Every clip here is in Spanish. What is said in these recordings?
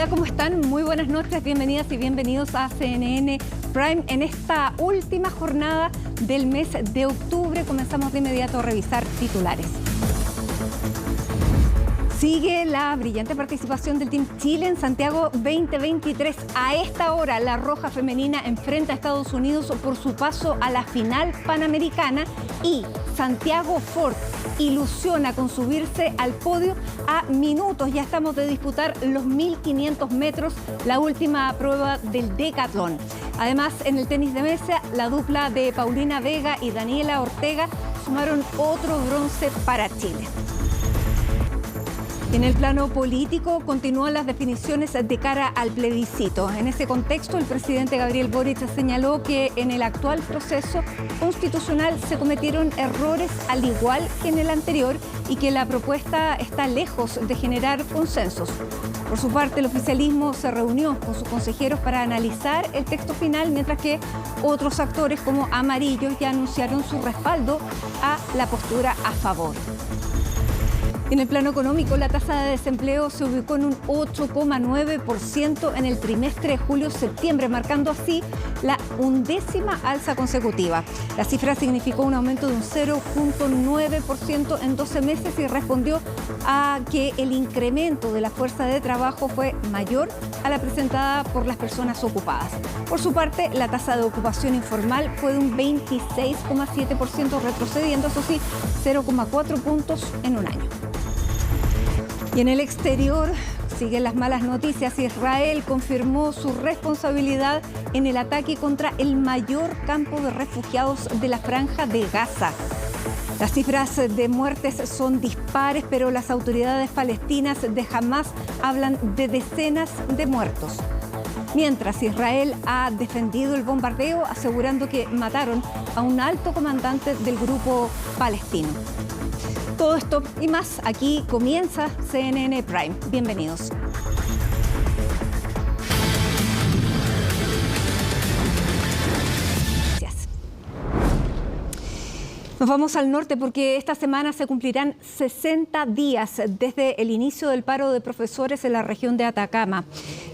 Hola, ¿cómo están? Muy buenas noches, bienvenidas y bienvenidos a CNN Prime. En esta última jornada del mes de octubre comenzamos de inmediato a revisar titulares. Sigue la brillante participación del Team Chile en Santiago 2023. A esta hora, la Roja Femenina enfrenta a Estados Unidos por su paso a la final panamericana y Santiago Ford ilusiona con subirse al podio a minutos. Ya estamos de disputar los 1500 metros, la última prueba del decatlón. Además, en el tenis de mesa, la dupla de Paulina Vega y Daniela Ortega sumaron otro bronce para Chile. En el plano político continúan las definiciones de cara al plebiscito. En ese contexto, el presidente Gabriel Boric señaló que en el actual proceso constitucional se cometieron errores al igual que en el anterior y que la propuesta está lejos de generar consensos. Por su parte, el oficialismo se reunió con sus consejeros para analizar el texto final, mientras que otros actores como Amarillos ya anunciaron su respaldo a la postura a favor. En el plano económico, la tasa de desempleo se ubicó en un 8,9% en el trimestre de julio-septiembre, marcando así la 11ª alza consecutiva. La cifra significó un aumento de un 0,9% en 12 meses y respondió a que el incremento de la fuerza de trabajo fue mayor a la presentada por las personas ocupadas. Por su parte, la tasa de ocupación informal fue de un 26,7%, retrocediendo, eso sí, 0,4 puntos en un año. Y en el exterior siguen las malas noticias. Israel confirmó su responsabilidad en el ataque contra el mayor campo de refugiados de la Franja de Gaza. Las cifras de muertes son dispares, pero las autoridades palestinas de Hamás hablan de decenas de muertos. Mientras Israel ha defendido el bombardeo, asegurando que mataron a un alto comandante del grupo palestino. Todo esto y más, aquí comienza CNN Prime. Bienvenidos. Gracias. Nos vamos al norte porque esta semana se cumplirán 60 días desde el inicio del paro de profesores en la región de Atacama.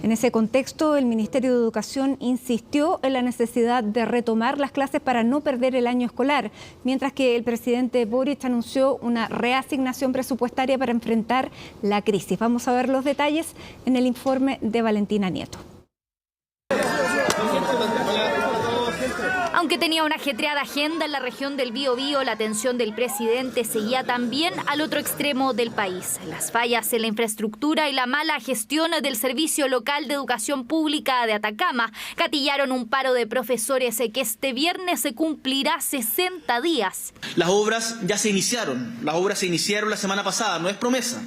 En ese contexto, el Ministerio de Educación insistió en la necesidad de retomar las clases para no perder el año escolar, mientras que el presidente Boric anunció una reasignación presupuestaria para enfrentar la crisis. Vamos a ver los detalles en el informe de Valentina Nieto. Aunque tenía una ajetreada agenda en la región del Biobío, la atención del presidente seguía también al otro extremo del país. Las fallas en la infraestructura y la mala gestión del Servicio Local de Educación Pública de Atacama gatillaron un paro de profesores que este viernes se cumplirá 60 días. Las obras ya se iniciaron, la semana pasada, no es promesa.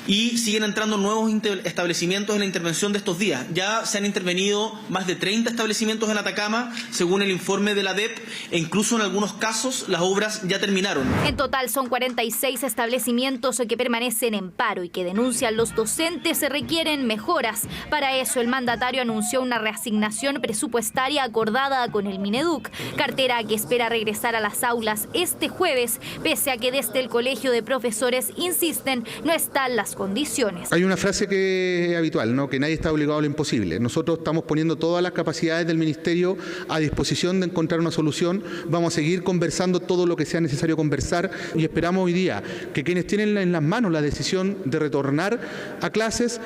Y siguen entrando nuevos establecimientos en la intervención de estos días. Ya se han intervenido más de 30 establecimientos en Atacama, según el informe de la DEP, e incluso en algunos casos las obras ya terminaron. En total son 46 establecimientos que permanecen en paro y que denuncian los docentes se requieren mejoras. Para eso el mandatario anunció una reasignación presupuestaria acordada con el Mineduc, cartera que espera regresar a las aulas este jueves, pese a que desde el Colegio de Profesores insisten no están las condiciones. Hay una frase que es habitual, ¿no? Que nadie está obligado a lo imposible. Nosotros estamos poniendo todas las capacidades del Ministerio a disposición de encontrar una solución. Vamos a seguir conversando todo lo que sea necesario conversar y esperamos hoy día que quienes tienen en las manos la decisión de retornar a clases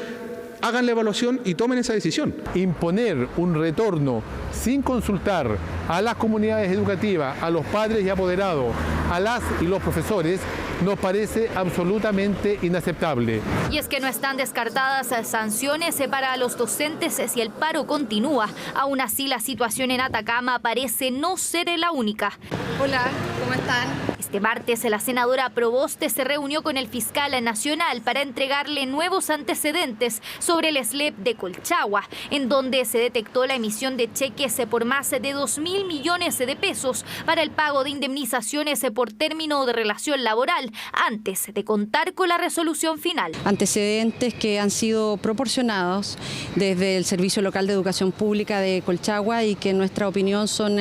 hagan la evaluación y tomen esa decisión. Imponer un retorno sin consultar a las comunidades educativas, a los padres y apoderados, a las y los profesores, nos parece absolutamente inaceptable. Y es que no están descartadas sanciones para los docentes si el paro continúa. Aún así, la situación en Atacama parece no ser la única. Hola, ¿cómo están? Este martes, la senadora Proboste se reunió con el fiscal nacional para entregarle nuevos antecedentes sobre el SLEP de Colchagua, en donde se detectó la emisión de cheques por más de 2.000 1.000 millones de pesos para el pago de indemnizaciones por término de relación laboral antes de contar con la resolución final. Antecedentes que han sido proporcionados desde el Servicio Local de Educación Pública de Colchagua y que en nuestra opinión son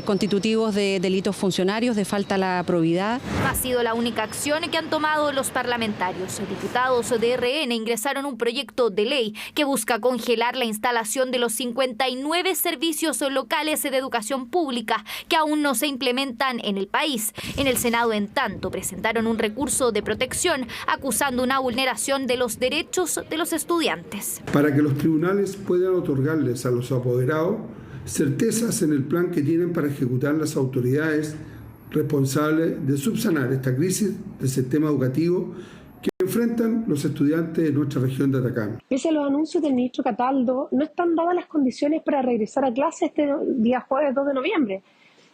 constitutivos de delitos funcionarios, de falta a la probidad. Ha sido la única acción que han tomado los parlamentarios. Diputados de RN ingresaron un proyecto de ley que busca congelar la instalación de los 59 servicios locales de educación pública que aún no se implementan en el país. En el Senado, en tanto, presentaron un recurso de protección acusando una vulneración de los derechos de los estudiantes. Para que los tribunales puedan otorgarles a los apoderados certezas en el plan que tienen para ejecutar las autoridades responsables de subsanar esta crisis del sistema educativo que enfrentan los estudiantes de nuestra región de Atacama. Pese a los anuncios del ministro Cataldo, no están dadas las condiciones para regresar a clase este día jueves 2 de noviembre.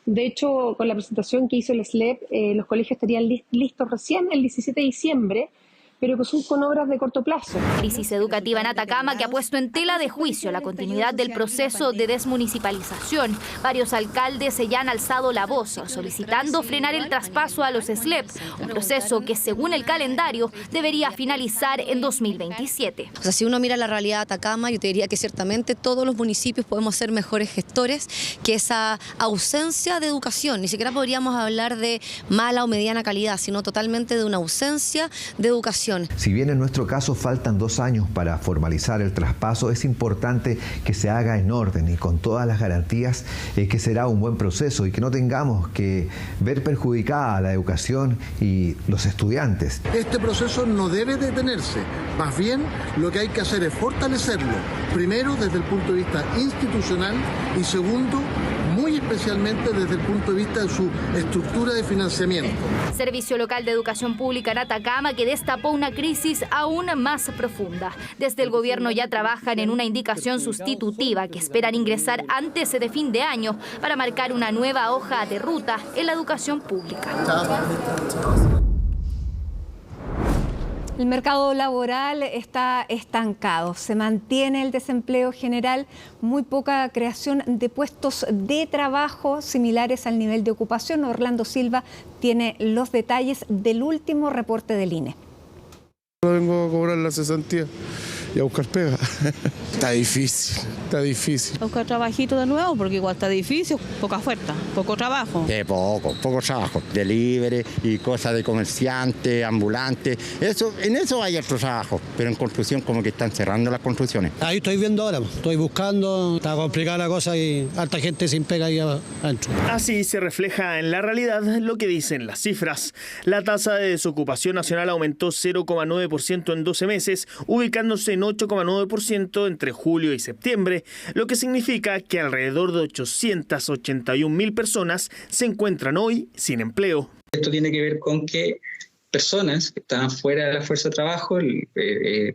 De hecho, con la presentación que hizo el SLEP, los colegios estarían listos recién el 17 de diciembre, pero que son con obras de corto plazo. Crisis educativa en Atacama que ha puesto en tela de juicio la continuidad del proceso de desmunicipalización. Varios alcaldes ya han alzado la voz solicitando frenar el traspaso a los SLEP, un proceso que según el calendario debería finalizar en 2027. O sea, si uno mira la realidad de Atacama, yo te diría que ciertamente todos los municipios podemos ser mejores gestores que esa ausencia de educación. Ni siquiera podríamos hablar de mala o mediana calidad, sino totalmente de una ausencia de educación. Si bien en nuestro caso faltan 2 años para formalizar el traspaso, es importante que se haga en orden y con todas las garantías que será un buen proceso y que no tengamos que ver perjudicada la educación y los estudiantes. Este proceso no debe detenerse, más bien lo que hay que hacer es fortalecerlo, primero desde el punto de vista institucional y segundo, muy especialmente desde el punto de vista de su estructura de financiamiento. Servicio Local de Educación Pública en Atacama que destapó una crisis aún más profunda. Desde el gobierno ya trabajan en una indicación sustitutiva que esperan ingresar antes de fin de año para marcar una nueva hoja de ruta en la educación pública. El mercado laboral está estancado, se mantiene el desempleo general, muy poca creación de puestos de trabajo similares al nivel de ocupación. Orlando Silva tiene los detalles del último reporte del INE. Vengo a cobrar la cesantía y a buscar pega. Está difícil, está difícil. Buscar trabajito de nuevo porque igual está difícil, poca oferta, poco trabajo. Poco trabajo, delivery y cosas de comerciante, ambulante, en eso hay otro trabajo, pero en construcción como que están cerrando las construcciones. Ahí estoy viendo ahora, estoy buscando, está complicada la cosa y harta gente sin pega ahí adentro. Así se refleja en la realidad lo que dicen las cifras. La tasa de desocupación nacional aumentó 0,9% en 12 meses, ubicándose en 8,9% entre julio y septiembre, lo que significa que alrededor de 881.000 personas se encuentran hoy sin empleo. Esto tiene que ver con que personas que estaban fuera de la fuerza de trabajo,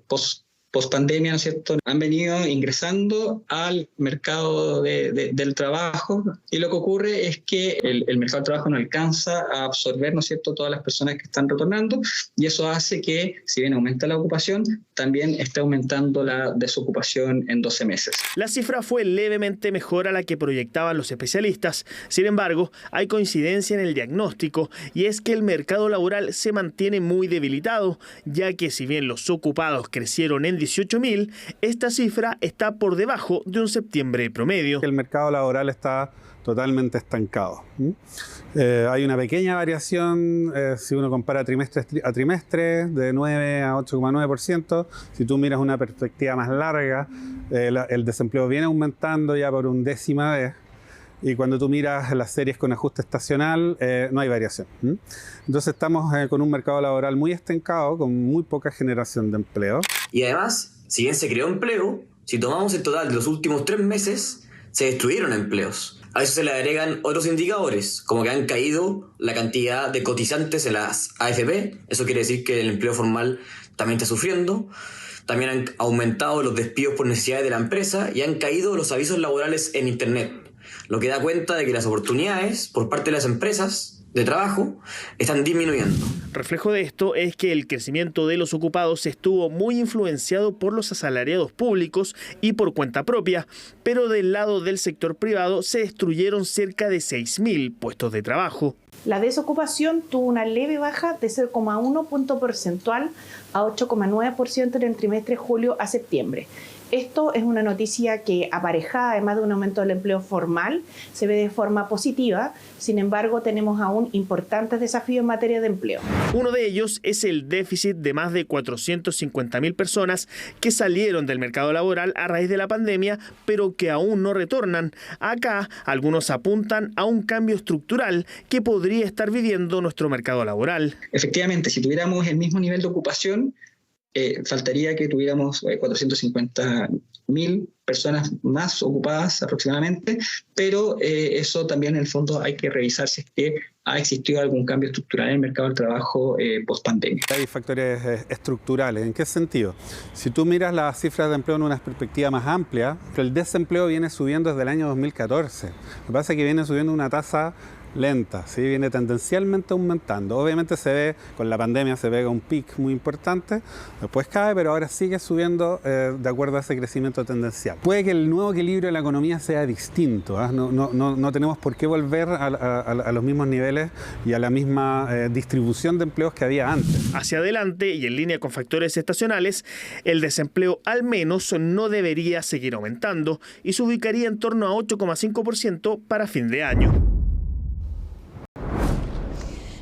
post pandemia, ¿no es cierto?, han venido ingresando al mercado del trabajo y lo que ocurre es que el mercado del trabajo no alcanza a absorber, ¿no es cierto?, todas las personas que están retornando y eso hace que, si bien aumenta la ocupación, también está aumentando la desocupación en 12 meses. La cifra fue levemente mejor a la que proyectaban los especialistas. Sin embargo, hay coincidencia en el diagnóstico y es que el mercado laboral se mantiene muy debilitado, ya que si bien los ocupados crecieron en 18.000, esta cifra está por debajo de un septiembre promedio. El mercado laboral está totalmente estancado. Hay una pequeña variación si uno compara trimestre a trimestre de 9 a 8,9%. Si tú miras una perspectiva más larga, el desempleo viene aumentando ya por 1/10 vez. Y cuando tú miras las series con ajuste estacional, no hay variación. Entonces estamos con un mercado laboral muy estancado, con muy poca generación de empleo. Y además, si bien se creó empleo, si tomamos el total de los últimos 3 meses, se destruyeron empleos. A eso se le agregan otros indicadores, como que han caído la cantidad de cotizantes en las AFP. Eso quiere decir que el empleo formal también está sufriendo. También han aumentado los despidos por necesidades de la empresa y han caído los avisos laborales en Internet, lo que da cuenta de que las oportunidades por parte de las empresas de trabajo están disminuyendo. Reflejo de esto es que el crecimiento de los ocupados estuvo muy influenciado por los asalariados públicos y por cuenta propia, pero del lado del sector privado se destruyeron cerca de 6.000 puestos de trabajo. La desocupación tuvo una leve baja de 0,1 punto porcentual a 8,9% en el trimestre julio a septiembre. Esto es una noticia que, aparejada además de un aumento del empleo formal, se ve de forma positiva. Sin embargo, tenemos aún importantes desafíos en materia de empleo. Uno de ellos es el déficit de más de 450.000 personas que salieron del mercado laboral a raíz de la pandemia, pero que aún no retornan. Acá, algunos apuntan a un cambio estructural que podría estar viviendo nuestro mercado laboral. Efectivamente, si tuviéramos el mismo nivel de ocupación, faltaría que tuviéramos 450.000 personas más ocupadas aproximadamente, pero eso también en el fondo hay que revisar si es que ha existido algún cambio estructural en el mercado del trabajo post pandemia. Hay factores estructurales. ¿En qué sentido? Si tú miras las cifras de empleo en una perspectiva más amplia, el desempleo viene subiendo desde el año 2014. Lo que pasa es que viene subiendo una tasa lenta, ¿sí? Viene tendencialmente aumentando. Obviamente se ve, con la pandemia se pega un pic muy importante, después cae, pero ahora sigue subiendo de acuerdo a ese crecimiento tendencial. Puede que el nuevo equilibrio de la economía sea distinto, ¿eh? No tenemos por qué volver a los mismos niveles y a la misma distribución de empleos que había antes. Hacia adelante y en línea con factores estacionales, el desempleo al menos no debería seguir aumentando y se ubicaría en torno a 8,5% para fin de año.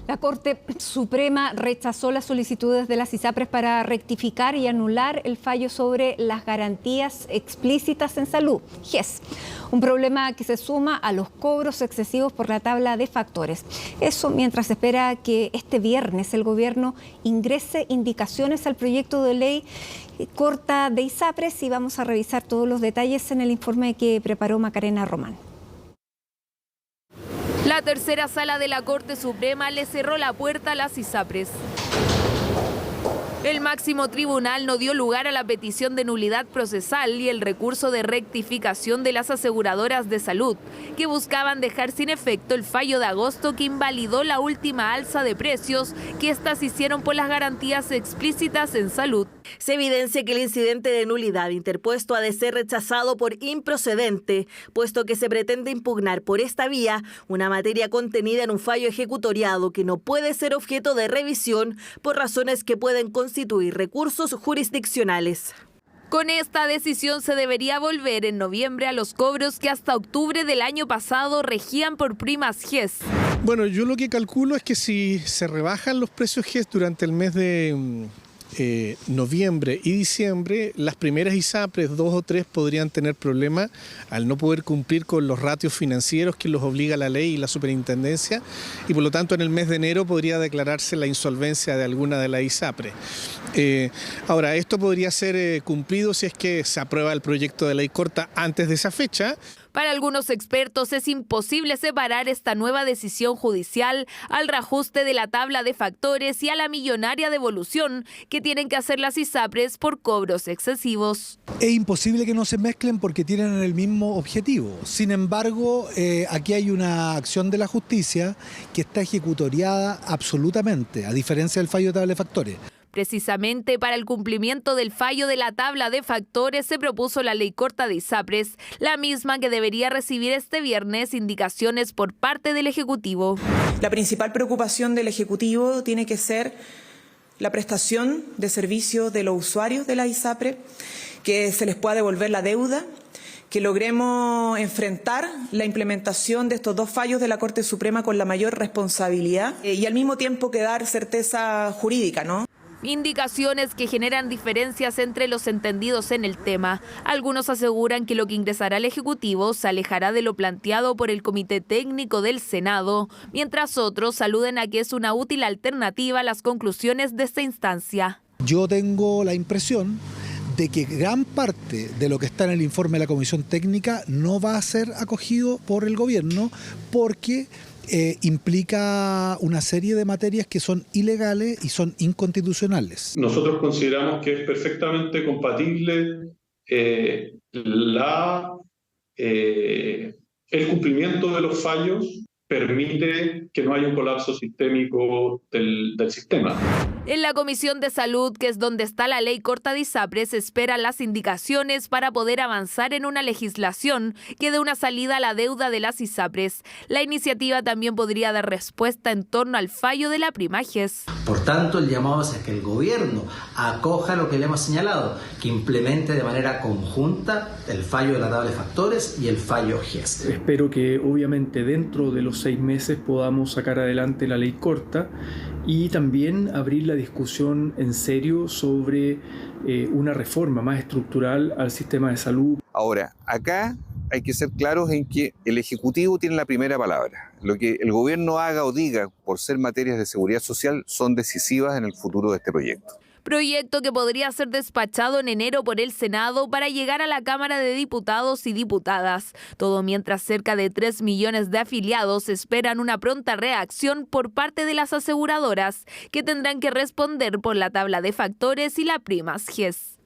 La Corte Suprema rechazó las solicitudes de las ISAPRES para rectificar y anular el fallo sobre las garantías explícitas en salud, GES, un problema que se suma a los cobros excesivos por la tabla de factores. Eso mientras se espera que este viernes el gobierno ingrese indicaciones al proyecto de ley corta de ISAPRES, y vamos a revisar todos los detalles en el informe que preparó Macarena Román. La tercera sala de la Corte Suprema le cerró la puerta a las ISAPRES. El máximo tribunal no dio lugar a la petición de nulidad procesal y el recurso de rectificación de las aseguradoras de salud, que buscaban dejar sin efecto el fallo de agosto que invalidó la última alza de precios que éstas hicieron por las garantías explícitas en salud. Se evidencia que el incidente de nulidad interpuesto ha de ser rechazado por improcedente, puesto que se pretende impugnar por esta vía una materia contenida en un fallo ejecutoriado que no puede ser objeto de revisión por razones que pueden constituir recursos jurisdiccionales. Con esta decisión se debería volver en noviembre a los cobros que hasta octubre del año pasado regían por primas GES. Bueno, yo lo que calculo es que si se rebajan los precios GES durante el mes de noviembre y diciembre, las primeras ISAPRES, 2 o 3, podrían tener problemas al no poder cumplir con los ratios financieros que los obliga la ley y la superintendencia, y por lo tanto en el mes de enero podría declararse la insolvencia de alguna de las ISAPRES. Ahora, esto podría ser cumplido si es que se aprueba el proyecto de ley corta antes de esa fecha. Para algunos expertos es imposible separar esta nueva decisión judicial al reajuste de la tabla de factores y a la millonaria devolución que tienen que hacer las ISAPRES por cobros excesivos. Es imposible que no se mezclen porque tienen el mismo objetivo. Sin embargo, aquí hay una acción de la justicia que está ejecutoriada absolutamente, a diferencia del fallo de tabla de factores. Precisamente para el cumplimiento del fallo de la tabla de factores se propuso la ley corta de ISAPRES, la misma que debería recibir este viernes indicaciones por parte del Ejecutivo. La principal preocupación del Ejecutivo tiene que ser la prestación de servicios de los usuarios de la ISAPRES, que se les pueda devolver la deuda, que logremos enfrentar la implementación de estos 2 fallos de la Corte Suprema con la mayor responsabilidad y al mismo tiempo que dar certeza jurídica, ¿no? Indicaciones que generan diferencias entre los entendidos en el tema. Algunos aseguran que lo que ingresará al Ejecutivo se alejará de lo planteado por el Comité Técnico del Senado, mientras otros aluden a que es una útil alternativa a las conclusiones de esta instancia. Yo tengo la impresión de que gran parte de lo que está en el informe de la Comisión Técnica no va a ser acogido por el gobierno porque implica una serie de materias que son ilegales y son inconstitucionales. Nosotros consideramos que es perfectamente compatible el cumplimiento de los fallos permite que no haya un colapso sistémico del sistema. En la Comisión de Salud, que es donde está la ley corta de ISAPRES, se esperan las indicaciones para poder avanzar en una legislación que dé una salida a la deuda de las ISAPRES. La iniciativa también podría dar respuesta en torno al fallo de la prima GES. Por tanto, el llamado es a que el gobierno acoja lo que le hemos señalado, que implemente de manera conjunta el fallo de la tabla de factores y el fallo GES. Espero que obviamente dentro de los 6 meses podamos sacar adelante la ley corta y también abrir la discusión en serio sobre una reforma más estructural al sistema de salud. Ahora, acá hay que ser claros en que el Ejecutivo tiene la primera palabra. Lo que el gobierno haga o diga por ser materias de seguridad social son decisivas en el futuro de este proyecto. Proyecto que podría ser despachado en enero por el Senado para llegar a la Cámara de Diputados y Diputadas. Todo mientras cerca de 3 millones de afiliados esperan una pronta reacción por parte de las aseguradoras, que tendrán que responder por la tabla de factores y la primas GES.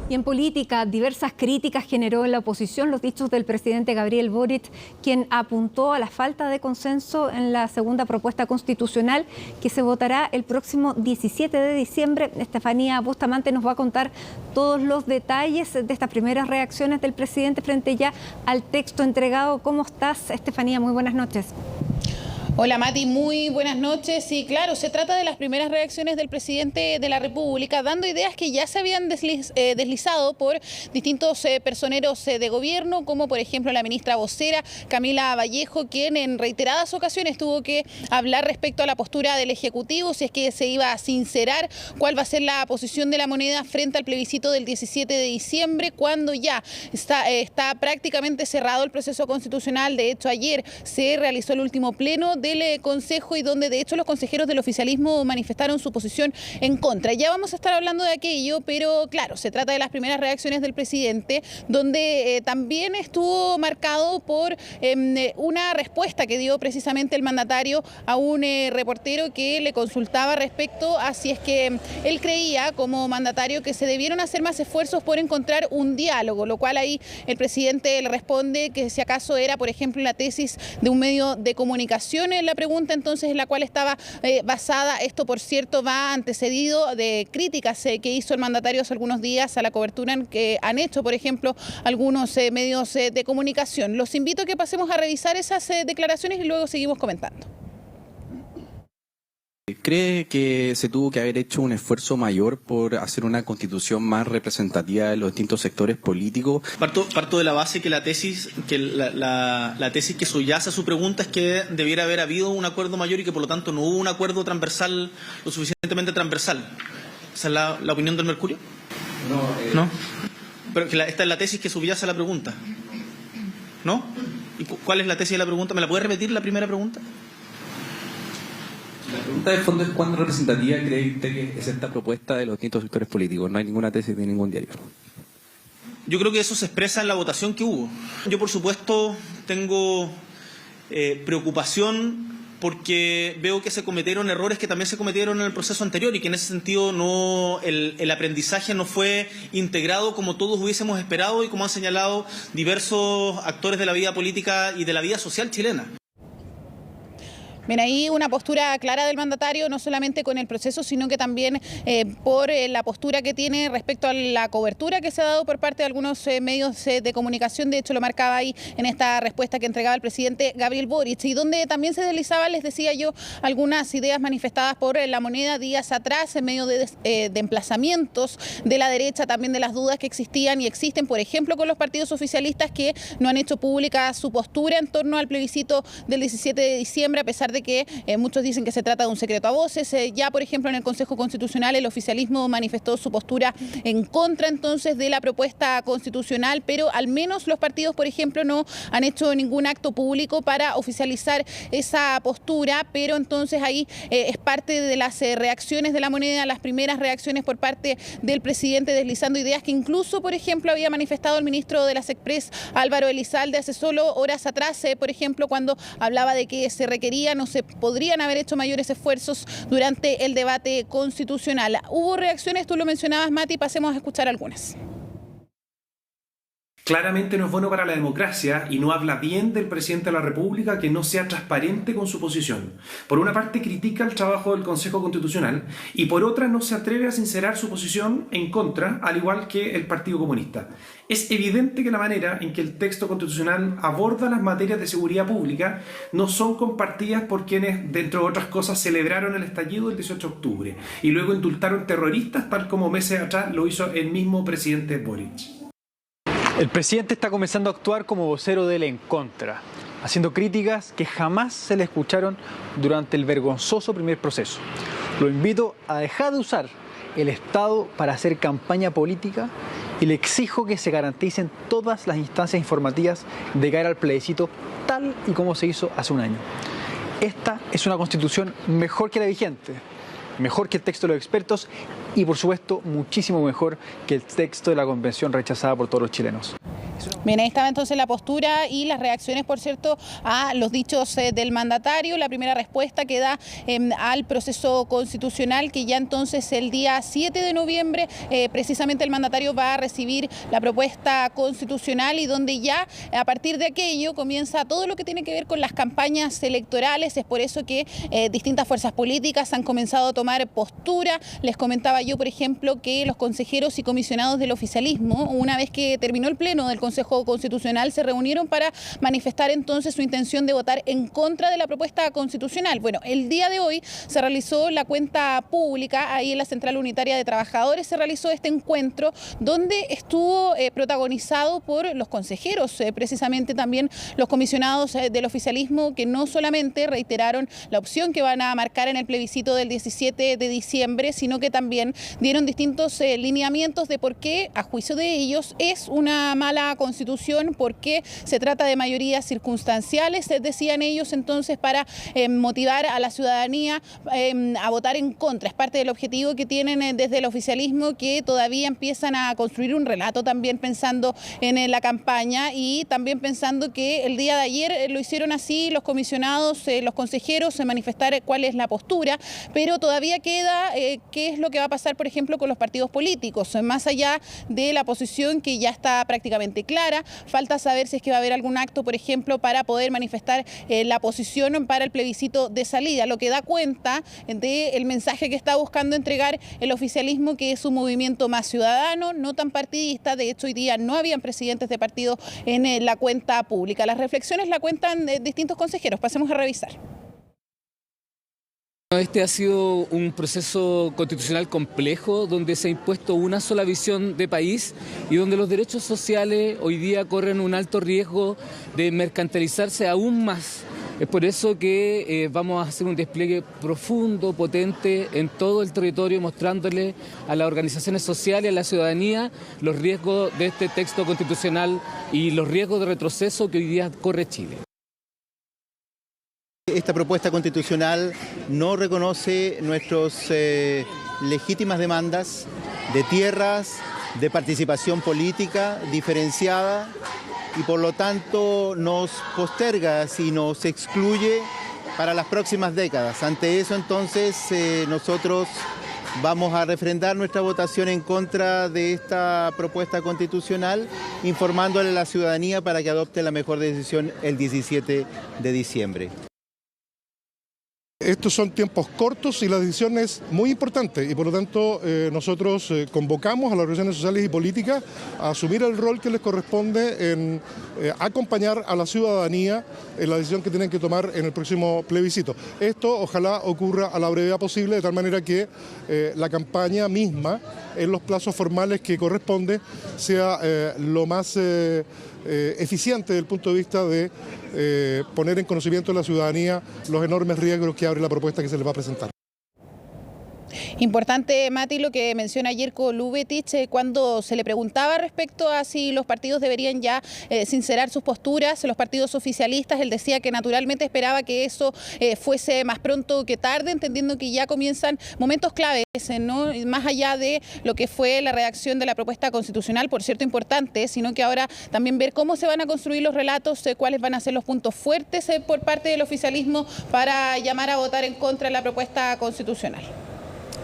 Y en política, diversas críticas generó en la oposición los dichos del presidente Gabriel Boric, quien apuntó a la falta de consenso en la segunda propuesta constitucional que se votará el próximo 17 de diciembre. Estefanía Bustamante nos va a contar todos los detalles de estas primeras reacciones del presidente frente ya al texto entregado. ¿Cómo estás, Estefanía? Muy buenas noches. Hola Mati, muy buenas noches. Sí, claro, se trata de las primeras reacciones del presidente de la República, dando ideas que ya se habían deslizado por distintos personeros de gobierno, como por ejemplo la ministra vocera Camila Vallejo, quien en reiteradas ocasiones tuvo que hablar respecto a la postura del Ejecutivo, si es que se iba a sincerar cuál va a ser la posición de la moneda frente al plebiscito del 17 de diciembre, cuando ya está prácticamente cerrado el proceso constitucional. De hecho, ayer se realizó el último pleno del Consejo y donde de hecho los consejeros del oficialismo manifestaron su posición en contra. Ya vamos a estar hablando de aquello, pero claro, se trata de las primeras reacciones del presidente, donde también estuvo marcado por una respuesta que dio precisamente el mandatario a un reportero que le consultaba respecto a si es que él creía como mandatario que se debieron hacer más esfuerzos por encontrar un diálogo, lo cual ahí el presidente le responde que si acaso era, por ejemplo, la tesis de un medio de comunicación la pregunta entonces en la cual estaba basada. Esto, por cierto, va antecedido de críticas que hizo el mandatario hace algunos días a la cobertura que han hecho, por ejemplo, algunos medios de comunicación. Los invito a que pasemos a revisar esas declaraciones y luego seguimos comentando. ¿Cree que se tuvo que haber hecho un esfuerzo mayor por hacer una constitución más representativa de los distintos sectores políticos? Parto de la base que la tesis que subyace a su pregunta es que debiera haber habido un acuerdo mayor y que por lo tanto no hubo un acuerdo transversal, lo suficientemente transversal. ¿Esa es la opinión del Mercurio? No. Pero que esta es la tesis que subyace a la pregunta. ¿No? ¿Y cuál es la tesis de la pregunta? ¿Me la puede repetir la primera pregunta? La pregunta de fondo es cuán representativa cree usted que es esta propuesta de los distintos sectores políticos. No hay ninguna tesis de ningún diario. Yo creo que eso se expresa en la votación que hubo. Yo, por supuesto, tengo preocupación porque veo que se cometieron errores que también se cometieron en el proceso anterior y que en ese sentido el aprendizaje no fue integrado como todos hubiésemos esperado y como han señalado diversos actores de la vida política y de la vida social chilena. Bien, ahí una postura clara del mandatario, no solamente con el proceso, sino que también por la postura que tiene respecto a la cobertura que se ha dado por parte de algunos medios de comunicación. De hecho, lo marcaba ahí en esta respuesta que entregaba el presidente Gabriel Boric, y donde también se deslizaba, les decía yo, algunas ideas manifestadas por la moneda días atrás en medio de emplazamientos de la derecha, también de las dudas que existían y existen, por ejemplo, con los partidos oficialistas que no han hecho pública su postura en torno al plebiscito del 17 de diciembre, a pesar de que muchos dicen que se trata de un secreto a voces. Ya, por ejemplo, en el Consejo Constitucional el oficialismo manifestó su postura en contra entonces de la propuesta constitucional, pero al menos los partidos, por ejemplo, no han hecho ningún acto público para oficializar esa postura, pero entonces ahí es parte de las reacciones de la moneda, las primeras reacciones por parte del presidente, deslizando ideas que incluso, por ejemplo, había manifestado el ministro de las Express, Álvaro Elizalde, hace solo horas atrás, por ejemplo, cuando hablaba de que se requerían o se podrían haber hecho mayores esfuerzos durante el debate constitucional. Hubo reacciones, tú lo mencionabas, Mati, pasemos a escuchar algunas. Claramente no es bueno para la democracia y no habla bien del presidente de la República que no sea transparente con su posición. Por una parte critica el trabajo del Consejo Constitucional y por otra no se atreve a sincerar su posición en contra, al igual que el Partido Comunista. Es evidente que la manera en que el texto constitucional aborda las materias de seguridad pública no son compartidas por quienes, dentro de otras cosas, celebraron el estallido del 18 de octubre y luego indultaron terroristas tal como meses atrás lo hizo el mismo presidente Boric. El presidente está comenzando a actuar como vocero del en contra, haciendo críticas que jamás se le escucharon durante el vergonzoso primer proceso. Lo invito a dejar de usar el Estado para hacer campaña política y le exijo que se garanticen todas las instancias informativas de cara al plebiscito tal y como se hizo hace un año. Esta es una constitución mejor que la vigente, mejor que el texto de los expertos y, por supuesto, muchísimo mejor que el texto de la convención rechazada por todos los chilenos. Bien, ahí estaba entonces la postura y las reacciones, por cierto, a los dichos del mandatario. La primera respuesta que da al proceso constitucional, que ya entonces el día 7 de noviembre precisamente el mandatario va a recibir la propuesta constitucional y donde ya a partir de aquello comienza todo lo que tiene que ver con las campañas electorales. Es por eso que distintas fuerzas políticas han comenzado a tomar postura. Les comentaba yo, por ejemplo, que los consejeros y comisionados del oficialismo, una vez que terminó el pleno del Consejo Constitucional, se reunieron para manifestar entonces su intención de votar en contra de la propuesta constitucional. Bueno, el día de hoy se realizó la cuenta pública, ahí en la Central Unitaria de Trabajadores se realizó este encuentro donde estuvo protagonizado por los consejeros, precisamente también los comisionados del oficialismo, que no solamente reiteraron la opción que van a marcar en el plebiscito del 17 de diciembre, sino que también dieron distintos lineamientos de por qué, a juicio de ellos, es una mala constitución, por qué se trata de mayorías circunstanciales, decían ellos entonces, para motivar a la ciudadanía a votar en contra. Es parte del objetivo que tienen desde el oficialismo, que todavía empiezan a construir un relato también pensando en la campaña y también pensando que el día de ayer lo hicieron así los comisionados, los consejeros, manifestar cuál es la postura, pero todavía queda qué es lo que va a pasar, por ejemplo, con los partidos políticos, más allá de la posición que ya está prácticamente clara. Falta saber si es que va a haber algún acto, por ejemplo, para poder manifestar la posición para el plebiscito de salida, lo que da cuenta del mensaje que está buscando entregar el oficialismo, que es un movimiento más ciudadano, no tan partidista. De hecho, hoy día no habían presidentes de partido en la cuenta pública. Las reflexiones la cuentan distintos consejeros. Pasemos a revisar. Este ha sido un proceso constitucional complejo donde se ha impuesto una sola visión de país y donde los derechos sociales hoy día corren un alto riesgo de mercantilizarse aún más. Es por eso que vamos a hacer un despliegue profundo, potente en todo el territorio, mostrándole a las organizaciones sociales, a la ciudadanía, los riesgos de este texto constitucional y los riesgos de retroceso que hoy día corre Chile. Esta propuesta constitucional no reconoce nuestras legítimas demandas de tierras, de participación política diferenciada y por lo tanto nos posterga y nos excluye para las próximas décadas. Ante eso entonces nosotros vamos a refrendar nuestra votación en contra de esta propuesta constitucional, informándole a la ciudadanía para que adopte la mejor decisión el 17 de diciembre. Estos son tiempos cortos y la decisión es muy importante y por lo tanto nosotros convocamos a las organizaciones sociales y políticas a asumir el rol que les corresponde en acompañar a la ciudadanía en la decisión que tienen que tomar en el próximo plebiscito. Esto ojalá ocurra a la brevedad posible, de tal manera que la campaña misma, en los plazos formales que corresponde, sea lo más eficiente desde el punto de vista de poner en conocimiento de la ciudadanía los enormes riesgos que abre la propuesta que se les va a presentar. Importante, Mati, lo que menciona Jerko Lubetich cuando se le preguntaba respecto a si los partidos deberían ya sincerar sus posturas, los partidos oficialistas. Él decía que naturalmente esperaba que eso fuese más pronto que tarde, entendiendo que ya comienzan momentos claves, ¿no? Más allá de lo que fue la redacción de la propuesta constitucional, por cierto importante, sino que ahora también ver cómo se van a construir los relatos, cuáles van a ser los puntos fuertes por parte del oficialismo para llamar a votar en contra de la propuesta constitucional.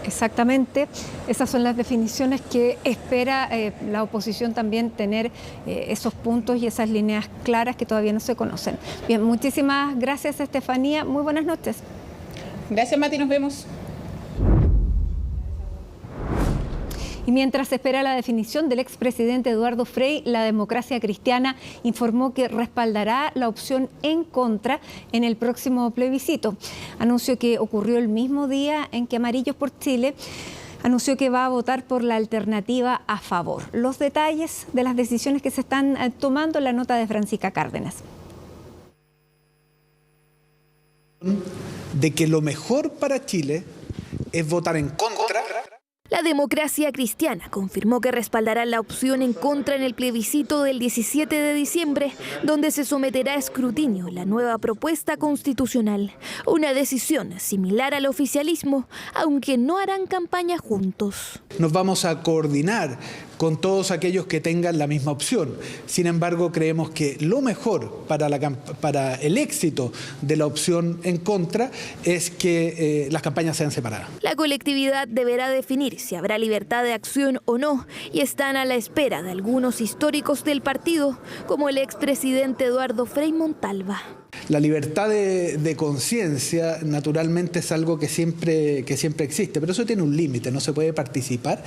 Exactamente, esas son las definiciones que espera la oposición también tener esos puntos y esas líneas claras que todavía no se conocen. Bien, muchísimas gracias, Estefanía. Muy buenas noches. Gracias, Mati. Nos vemos. Y mientras se espera la definición del expresidente Eduardo Frei, la Democracia Cristiana informó que respaldará la opción en contra en el próximo plebiscito. Anuncio que ocurrió el mismo día en que Amarillos por Chile anunció que va a votar por la alternativa a favor. Los detalles de las decisiones que se están tomando en la nota de Francisca Cárdenas. De que lo mejor para Chile es votar en contra. La Democracia Cristiana confirmó que respaldará la opción en contra en el plebiscito del 17 de diciembre, donde se someterá a escrutinio la nueva propuesta constitucional. Una decisión similar al oficialismo, aunque no harán campaña juntos. Nos vamos a coordinar con todos aquellos que tengan la misma opción. Sin embargo, creemos que lo mejor para el éxito de la opción en contra es que las campañas sean separadas. La colectividad deberá definir si habrá libertad de acción o no, y están a la espera de algunos históricos del partido, como el expresidente Eduardo Frei Montalva. La libertad de conciencia, naturalmente, es algo que siempre existe, pero eso tiene un límite. No se puede participar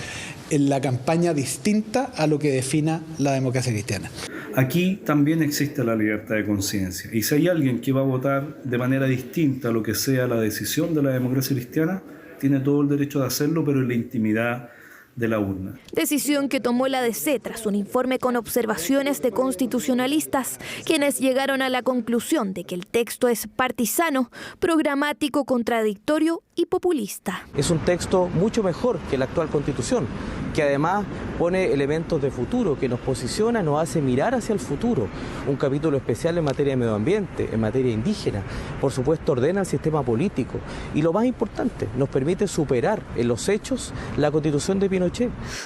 en la campaña distinta a lo que defina la Democracia Cristiana. Aquí también existe la libertad de conciencia. Y si hay alguien que va a votar de manera distinta a lo que sea la decisión de la Democracia Cristiana, tiene todo el derecho de hacerlo, pero en la intimidad de la urna. Decisión que tomó la DC tras un informe con observaciones de constitucionalistas, quienes llegaron a la conclusión de que el texto es partisano, programático, contradictorio y populista. Es un texto mucho mejor que la actual Constitución, que además pone elementos de futuro, que nos posiciona, nos hace mirar hacia el futuro. Un capítulo especial en materia de medio ambiente, en materia indígena. Por supuesto, ordena el sistema político. Y lo más importante, nos permite superar en los hechos la Constitución de Pinochet.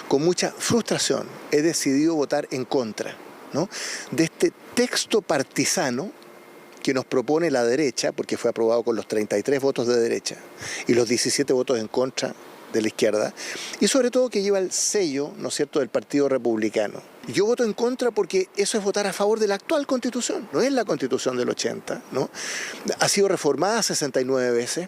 Con mucha frustración he decidido votar en contra, ¿no?, de este texto partisano que nos propone la derecha, porque fue aprobado con los 33 votos de derecha y los 17 votos en contra de la izquierda, y sobre todo que lleva el sello, ¿no es cierto?, del Partido Republicano. Yo voto en contra porque eso es votar a favor de la actual Constitución, no es la Constitución del 80, ¿no? Ha sido reformada 69 veces.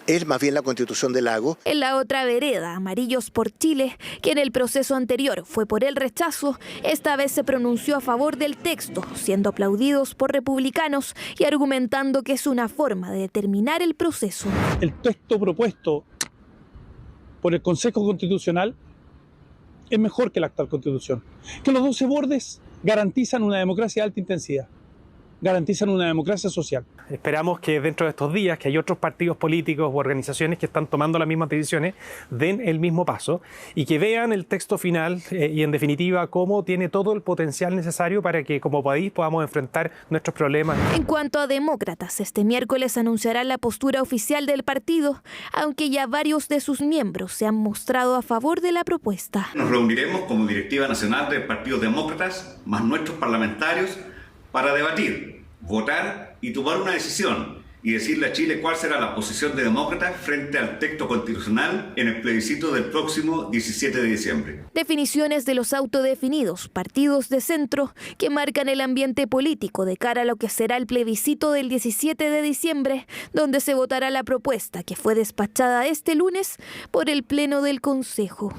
Es más bien la Constitución de Lagos. En la otra vereda, Amarillos por Chile, que en el proceso anterior fue por el rechazo, esta vez se pronunció a favor del texto, siendo aplaudidos por republicanos y argumentando que es una forma de determinar el proceso. El texto propuesto por el Consejo Constitucional es mejor que la actual Constitución, que los 12 bordes garantizan una democracia de alta intensidad, garantizan una democracia social. Esperamos que dentro de estos días, que hay otros partidos políticos u organizaciones que están tomando las mismas decisiones, den el mismo paso y que vean el texto final y, en definitiva, cómo tiene todo el potencial necesario para que como país podamos enfrentar nuestros problemas. En cuanto a demócratas, este miércoles anunciará la postura oficial del partido, aunque ya varios de sus miembros se han mostrado a favor de la propuesta. Nos reuniremos como directiva nacional del Partido Demócratas, más nuestros parlamentarios, para debatir, votar y tomar una decisión y decirle a Chile cuál será la posición de demócratas frente al texto constitucional en el plebiscito del próximo 17 de diciembre. Definiciones de los autodefinidos partidos de centro que marcan el ambiente político de cara a lo que será el plebiscito del 17 de diciembre, donde se votará la propuesta que fue despachada este lunes por el Pleno del Consejo.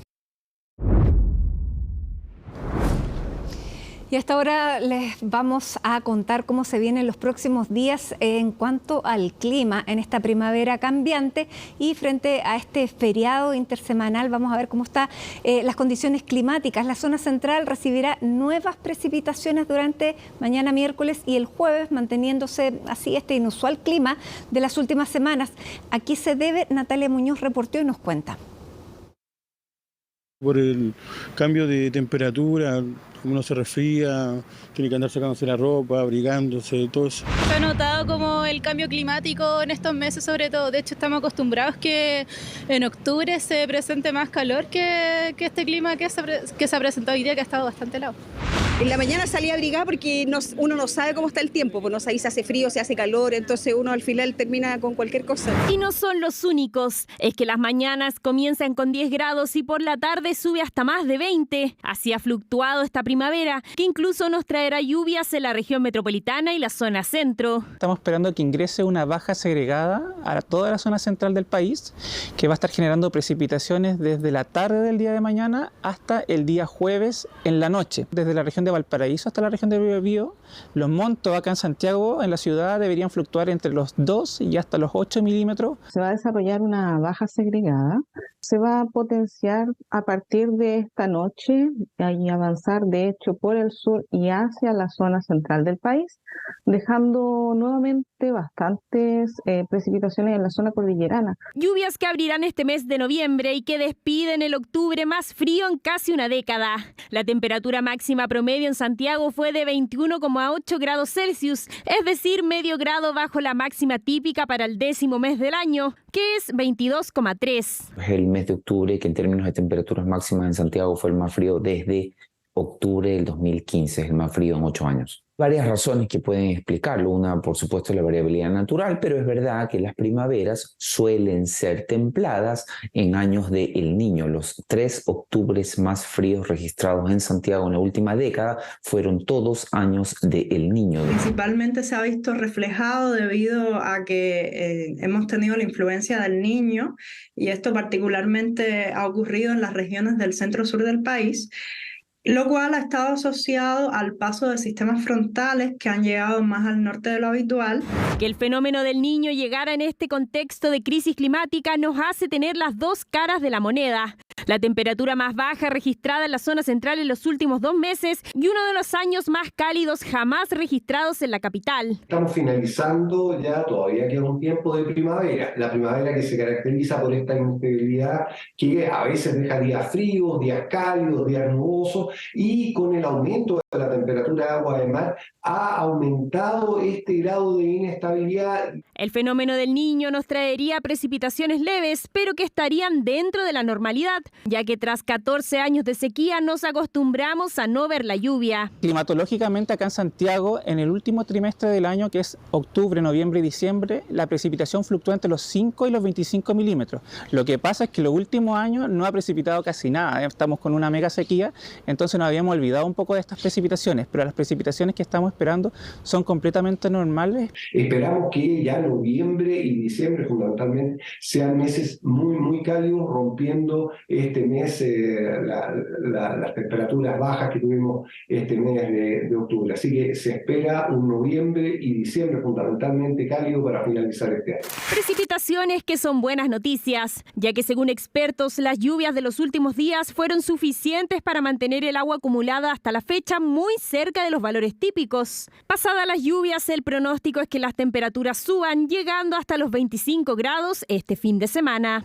Y hasta ahora les vamos a contar cómo se vienen los próximos días en cuanto al clima en esta primavera cambiante, y frente a este feriado intersemanal vamos a ver cómo están las condiciones climáticas. La zona central recibirá nuevas precipitaciones durante mañana miércoles y el jueves, manteniéndose así este inusual clima de las últimas semanas. ¿A qué se debe? Natalia Muñoz reportó y nos cuenta. Por el cambio de temperatura, uno se resfría, tiene que andar sacándose la ropa, abrigándose, todo eso. He notado como el cambio climático en estos meses sobre todo. De hecho, estamos acostumbrados que en octubre se presente más calor que este clima que se ha presentado hoy día, que ha estado bastante helado. En la mañana salí abrigada porque uno no sabe cómo está el tiempo, pues no sabe si hace frío, si hace calor, entonces uno al final termina con cualquier cosa. Y no son los únicos, es que las mañanas comienzan con 10 grados y por la tarde sube hasta más de 20. Así ha fluctuado esta primavera, que incluso nos traerá lluvias en la región metropolitana y la zona centro. Estamos esperando que ingrese una baja segregada a toda la zona central del país, que va a estar generando precipitaciones desde la tarde del día de mañana hasta el día jueves en la noche. Desde la región de Valparaíso hasta la región de Biobío, los montos acá en Santiago, en la ciudad, deberían fluctuar entre los 2 y hasta los 8 milímetros. Se va a desarrollar una baja segregada, se va a potenciar a partir de esta noche y avanzar de hecho por el sur y hacia la zona central del país, dejando nuevamente bastantes precipitaciones en la zona cordillerana. Lluvias que abrirán este mes de noviembre y que despiden el octubre más frío en casi una década. La temperatura máxima promedio en Santiago fue de 21,8 grados Celsius, es decir, medio grado bajo la máxima típica para el 10º mes del año, que es 22,3. El mes de octubre, que en términos de temperaturas máximas en Santiago fue el más frío desde octubre del 2015, el más frío en 8 años. Varias razones que pueden explicarlo. Una, por supuesto, la variabilidad natural, pero es verdad que las primaveras suelen ser templadas en años de El Niño. Los 3 octubres más fríos registrados en Santiago en la última década fueron todos años de El Niño. Principalmente se ha visto reflejado debido a que hemos tenido la influencia del Niño, y esto particularmente ha ocurrido en las regiones del centro-sur del país, lo cual ha estado asociado al paso de sistemas frontales que han llegado más al norte de lo habitual. Que el fenómeno del Niño llegara en este contexto de crisis climática nos hace tener las dos caras de la moneda. La temperatura más baja registrada en la zona central en los últimos 2 meses y uno de los años más cálidos jamás registrados en la capital. Estamos finalizando ya, todavía queda un tiempo de primavera. La primavera que se caracteriza por esta inestabilidad que a veces deja días fríos, días cálidos, días nubosos, y con el aumento de la temperatura de agua de mar ha aumentado este grado de inestabilidad. El fenómeno del Niño nos traería precipitaciones leves, pero que estarían dentro de la normalidad, ya que tras 14 años de sequía nos acostumbramos a no ver la lluvia. Climatológicamente acá en Santiago, en el último trimestre del año, que es octubre, noviembre y diciembre, la precipitación fluctúa entre los 5 y los 25 milímetros. Lo que pasa es que los últimos años no ha precipitado casi nada, estamos con una mega sequía, entonces nos habíamos olvidado un poco de estas precipitaciones, pero las precipitaciones que estamos esperando son completamente normales. Esperamos que ya noviembre y diciembre fundamentalmente sean meses muy cálidos, rompiendo este mes las temperaturas bajas que tuvimos este mes de octubre. Así que se espera un noviembre y diciembre fundamentalmente cálido para finalizar este año. Precipitaciones que son buenas noticias, ya que según expertos las lluvias de los últimos días fueron suficientes para mantener el agua acumulada hasta la fecha muy cerca de los valores típicos. Pasadas las lluvias, el pronóstico es que las temperaturas suban, llegando hasta los 25 grados este fin de semana.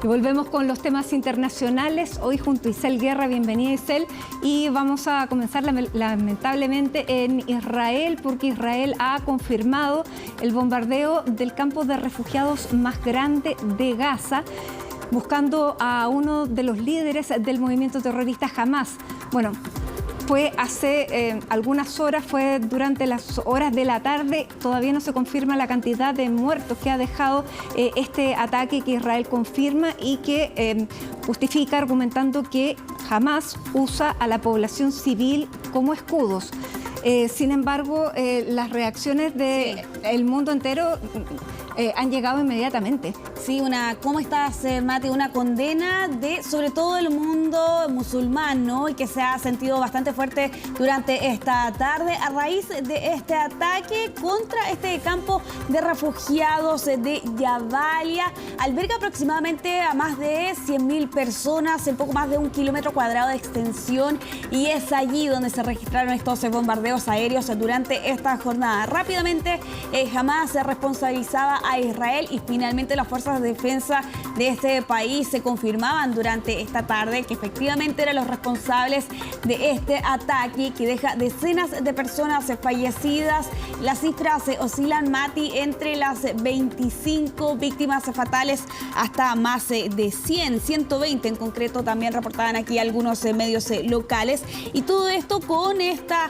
Y volvemos con los temas internacionales, hoy junto a Isel Guerra. Bienvenida, Isel. Y vamos a comenzar lamentablemente en Israel, porque Israel ha confirmado el bombardeo del campo de refugiados más grande de Gaza, buscando a uno de los líderes del movimiento terrorista Hamas. Bueno, fue hace algunas horas, fue durante las horas de la tarde. Todavía no se confirma la cantidad de muertos que ha dejado este ataque que Israel confirma y que justifica argumentando que Hamas usa a la población civil como escudos. Sin embargo, las reacciones del mundo entero han llegado inmediatamente. Sí, ¿cómo estás, Mati? Una condena de, sobre todo, el mundo musulmán, ¿no? Y que se ha sentido bastante fuerte durante esta tarde a raíz de este ataque contra este campo de refugiados de Jabalia. Alberga aproximadamente a más de 100.000 personas, en poco más de 1 kilómetro cuadrado de extensión, y es allí donde se registraron estos bombardeos aéreos durante esta jornada. Rápidamente, Hamas se responsabilizaba a Israel y finalmente las fuerzas de defensa de este país se confirmaban durante esta tarde que efectivamente eran los responsables de este ataque que deja decenas de personas fallecidas. Las cifras oscilan, Mati, entre las 25 víctimas fatales hasta más de 120 en concreto, también reportaban aquí algunos medios locales. Y todo esto con esta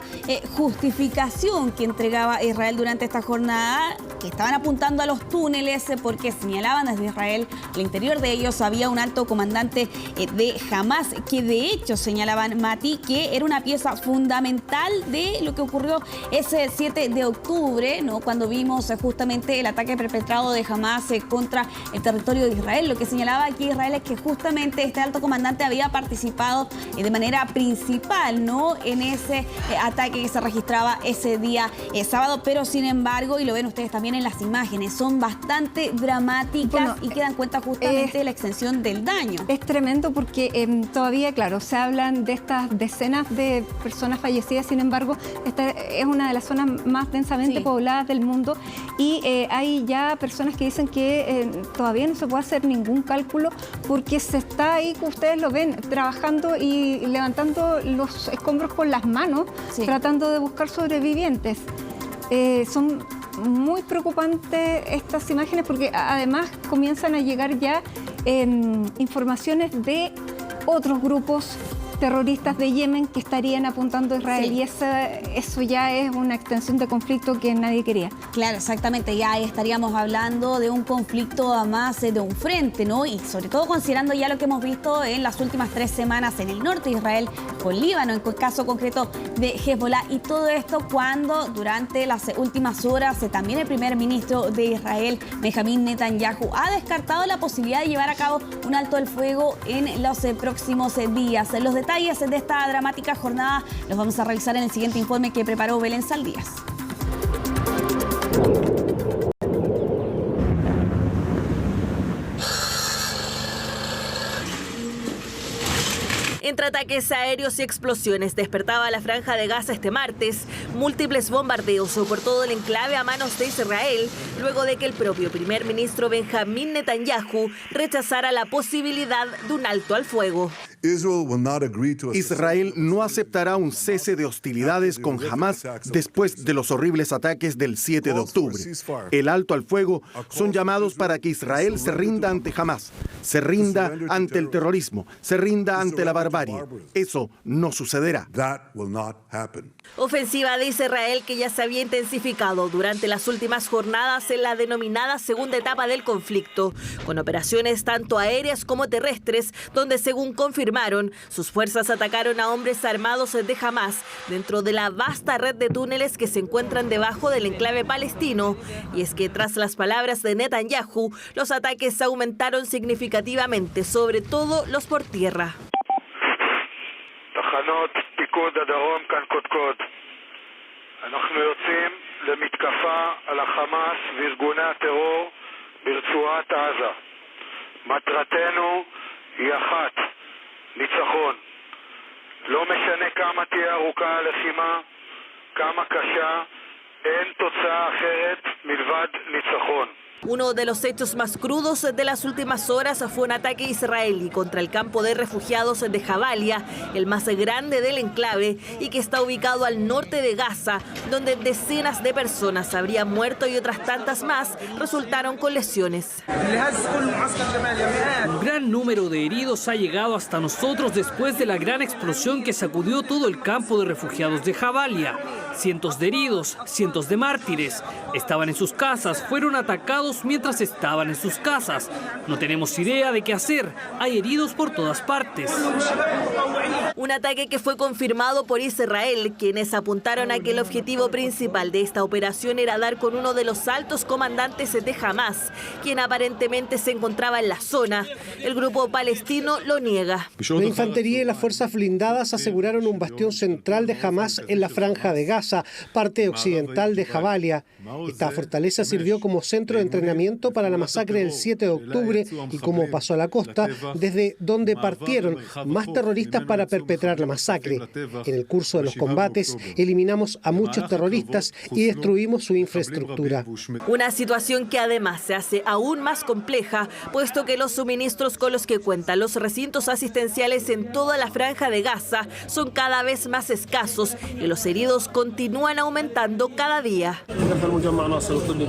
justificación que entregaba Israel durante esta jornada, que estaban apuntando a los túneles porque señalaban desde Israel, al interior de ellos había un alto comandante de Hamas, que de hecho señalaban, Mati, que era una pieza fundamental de lo que ocurrió ese 7 de octubre, ¿no? Cuando vimos justamente el ataque perpetrado de Hamas contra el territorio de Israel. Lo que señalaba aquí Israel es que justamente este alto comandante había participado de manera principal, ¿no?, en ese ataque que se registraba ese día sábado, pero sin embargo, y lo ven ustedes también en las imágenes, son bastante dramáticas y que dan cuenta justamente de la extensión del daño. Es tremendo porque todavía, claro, se hablan de estas decenas de personas fallecidas, sin embargo, esta es una de las zonas más densamente pobladas del mundo y hay ya personas que dicen que todavía no se puede hacer ningún cálculo porque se está ahí, ustedes lo ven, trabajando y levantando los escombros con las manos, tratando de buscar sobrevivientes. Son muy preocupantes estas imágenes porque además comienzan a llegar ya informaciones de otros grupos terroristas de Yemen que estarían apuntando a Israel y eso ya es una extensión de conflicto que nadie quería. Claro, exactamente, ya estaríamos hablando de un conflicto a más de un frente, ¿no? Y sobre todo considerando ya lo que hemos visto en las últimas 3 semanas en el norte de Israel, con Líbano, en el caso concreto de Hezbollah, y todo esto cuando durante las últimas horas también el primer ministro de Israel, Benjamín Netanyahu, ha descartado la posibilidad de llevar a cabo un alto el fuego en los próximos días. Los detalles de esta dramática jornada los vamos a revisar en el siguiente informe que preparó Belén Saldías. Entre ataques aéreos y explosiones despertaba la Franja de Gaza este martes múltiples bombardeos por todo el enclave a manos de Israel, luego de que el propio primer ministro Benjamín Netanyahu rechazara la posibilidad de un alto al fuego. Israel no aceptará un cese de hostilidades con Hamas después de los horribles ataques del 7 de octubre. El alto al fuego son llamados para que Israel se rinda ante Hamas, se rinda ante el terrorismo, se rinda ante la barbarie. Eso no sucederá. Ofensiva de Israel que ya se había intensificado durante las últimas jornadas en la denominada segunda etapa del conflicto, con operaciones tanto aéreas como terrestres, donde según confirmaron, sus fuerzas atacaron a hombres armados de Hamas dentro de la vasta red de túneles que se encuentran debajo del enclave palestino. Y es que tras las palabras de Netanyahu, los ataques aumentaron significativamente, sobre todo los por tierra. תחנות פיקוד הדרום כאן קודקוד. אנחנו יוצאים למתקפה על החמאס וארגוני הטרור ברצועת עזה. מטרתנו היא אחת, ניצחון. לא משנה כמה תהיה ארוכה הלחימה, כמה קשה, אין תוצאה אחרת מלבד ניצחון. Uno de los hechos más crudos de las últimas horas fue un ataque israelí contra el campo de refugiados de Jabalia, el más grande del enclave y que está ubicado al norte de Gaza, donde decenas de personas habrían muerto y otras tantas más resultaron con lesiones. Un gran número de heridos ha llegado hasta nosotros después de la gran explosión que sacudió todo el campo de refugiados de Jabalia. Cientos de heridos, cientos de mártires. Estaban en sus casas, fueron atacados mientras estaban en sus casas. No tenemos idea de qué hacer. Hay heridos por todas partes. Un ataque que fue confirmado por Israel, quienes apuntaron a que el objetivo principal de esta operación era dar con uno de los altos comandantes de Hamas, quien aparentemente se encontraba en la zona. El grupo palestino lo niega. La infantería y las fuerzas blindadas aseguraron un bastión central de Hamas en la Franja de Gaza, parte occidental de Jabalia. Esta fortaleza sirvió como centro de entrenamiento entrenamiento para la masacre del 7 de octubre y cómo pasó a la costa, desde donde partieron más terroristas para perpetrar la masacre. En el curso de los combates, eliminamos a muchos terroristas y destruimos su infraestructura. Una situación que además se hace aún más compleja, puesto que los suministros con los que cuentan los recintos asistenciales en toda la franja de Gaza son cada vez más escasos y los heridos continúan aumentando cada día.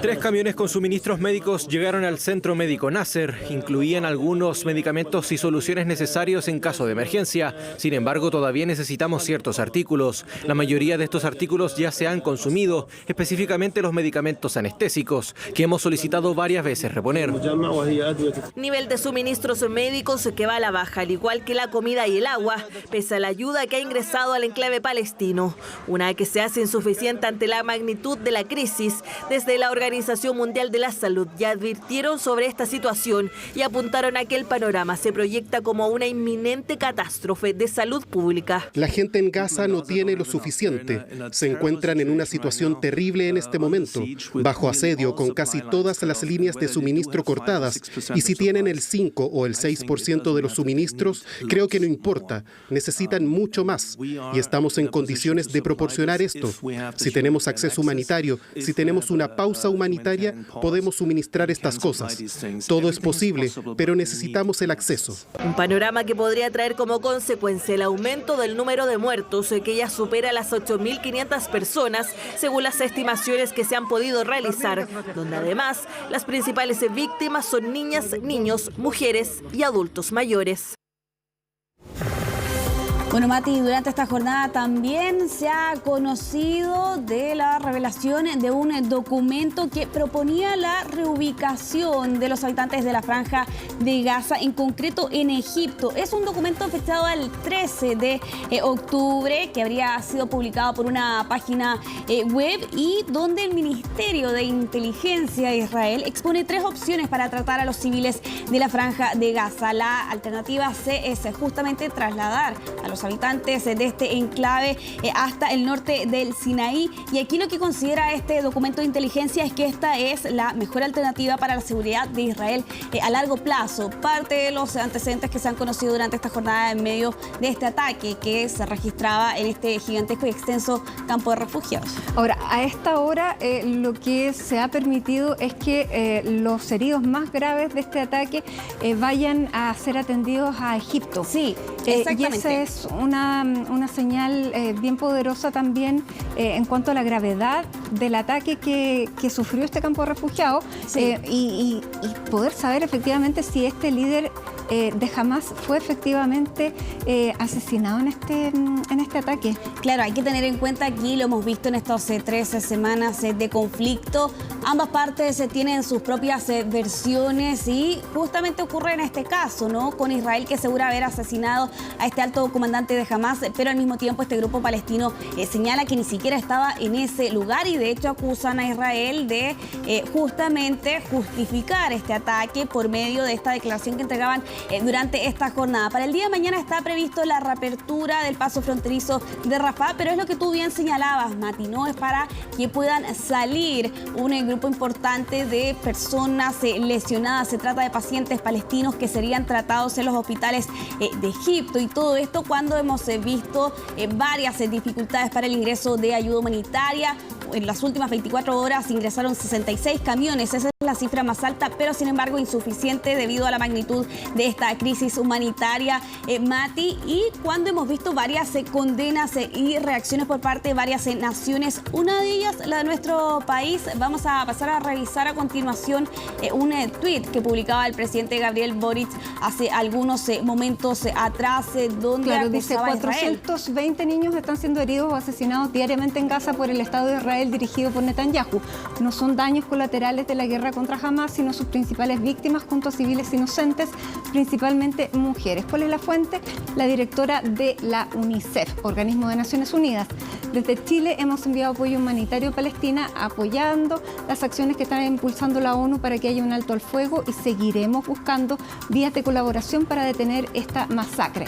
3 camiones con suministros médicos llegaron al centro médico Nasser. Incluían algunos medicamentos y soluciones necesarios en caso de emergencia. Sin embargo, todavía necesitamos ciertos artículos. La mayoría de estos artículos ya se han consumido, específicamente los medicamentos anestésicos, que hemos solicitado varias veces reponer. Nivel de suministros médicos que va a la baja, al igual que la comida y el agua, pese a la ayuda que ha ingresado al enclave palestino. Una que se hace insuficiente ante la magnitud de la crisis. Desde la Organización Mundial de la Salud ya advirtieron sobre esta situación y apuntaron a que el panorama se proyecta como una inminente catástrofe de salud pública. La gente en Gaza no tiene lo suficiente. Se encuentran en una situación terrible en este momento, bajo asedio, con casi todas las líneas de suministro cortadas. Y si tienen el 5 o el 6% de los suministros, creo que no importa. Necesitan mucho más. Y estamos en condiciones de proporcionar esto. Si tenemos acceso humanitario, si tenemos una pausa humanitaria, podemos suministrar estas cosas. Todo es posible, pero necesitamos el acceso. Un panorama que podría traer como consecuencia el aumento del número de muertos, que ya supera las 8.500 personas, según las estimaciones que se han podido realizar, donde además las principales víctimas son niñas, niños, mujeres y adultos mayores. Bueno, Mati, durante esta jornada también se ha conocido de la revelación de un documento que proponía la reubicación de los habitantes de la Franja de Gaza, en concreto en Egipto. Es un documento fechado el 13 de octubre que habría sido publicado por una página web y donde el Ministerio de Inteligencia de Israel expone 3 opciones para tratar a los civiles de la Franja de Gaza. La alternativa C es justamente trasladar a los habitantes de este enclave hasta el norte del Sinaí, y aquí lo que considera este documento de inteligencia es que esta es la mejor alternativa para la seguridad de Israel a largo plazo. Parte de los antecedentes que se han conocido durante esta jornada en medio de este ataque que se registraba en este gigantesco y extenso campo de refugiados. Ahora, a esta hora lo que se ha permitido es que los heridos más graves de este ataque vayan a ser atendidos a Egipto. Sí, exactamente. Y esa es una señal bien poderosa también en cuanto a la gravedad del ataque que sufrió este campo de refugiados, sí. y poder saber efectivamente si este líder de Hamas fue efectivamente asesinado en este ataque. Claro, hay que tener en cuenta aquí, lo hemos visto en estas 13 semanas de conflicto, ambas partes tienen sus propias versiones y justamente ocurre en este caso, ¿no? Con Israel, que asegura haber asesinado a este alto comandante de Hamas, pero al mismo tiempo este grupo palestino señala que ni siquiera estaba en ese lugar y de hecho acusan a Israel de justamente justificar este ataque por medio de esta declaración que entregaban durante esta jornada. Para el día de mañana está previsto la reapertura del paso fronterizo de Rafah, pero es lo que tú bien señalabas, Mati, ¿no? Es para que puedan salir un grupo importante de personas lesionadas. Se trata de pacientes palestinos que serían tratados en los hospitales de Egipto, y todo esto cuando hemos visto varias dificultades para el ingreso de ayuda humanitaria. En las últimas 24 horas ingresaron 66 camiones, esa es la cifra más alta, pero sin embargo insuficiente debido a la magnitud de esta crisis humanitaria, Mati, y cuando hemos visto varias condenas y reacciones por parte de varias naciones, una de ellas la de nuestro país. Vamos a pasar a revisar a continuación un tuit que publicaba el presidente Gabriel Boric hace algunos momentos atrás, donde claro, dice, acusaba a Israel. 420 niños están siendo heridos o asesinados diariamente en Gaza por el Estado de Israel dirigido por Netanyahu. No son daños colaterales de la guerra contra Hamas, sino sus principales víctimas junto a civiles inocentes, principalmente mujeres. ¿Cuál es la fuente? La directora de la UNICEF, Organismo de Naciones Unidas. Desde Chile hemos enviado apoyo humanitario a Palestina, apoyando las acciones que están impulsando la ONU para que haya un alto al fuego, y seguiremos buscando vías de colaboración para detener esta masacre.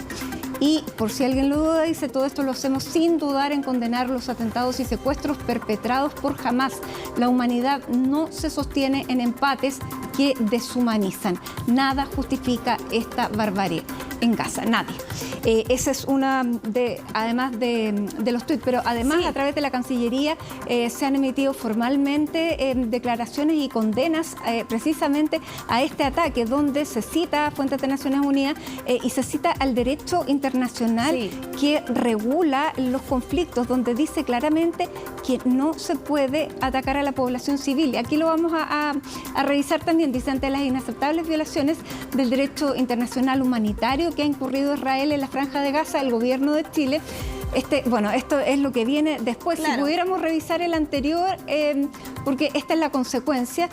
Y por si alguien lo duda, dice, todo esto lo hacemos sin dudar en condenar los atentados y secuestros perpetrados por Hamás. La humanidad no se sostiene en empates que deshumanizan. Nada justifica esta barbarie en Gaza, nadie. Esa es una además de los tuits, pero además a través de la Cancillería se han emitido formalmente declaraciones y condenas precisamente a este ataque, donde se cita a fuentes de Naciones Unidas y se cita al derecho internacional que regula los conflictos, donde dice claramente que no se puede atacar a la población civil. Y aquí lo vamos a revisar también, dice, ante las inaceptables violaciones del derecho internacional humanitario que ha incurrido Israel en la Franja de Gaza, el gobierno de Chile. Esto es lo que viene después. Claro. Si pudiéramos revisar el anterior, porque esta es la consecuencia,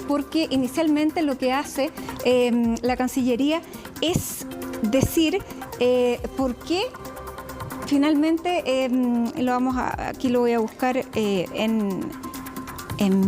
porque inicialmente lo que hace la Cancillería es decir por qué finalmente, aquí lo voy a buscar en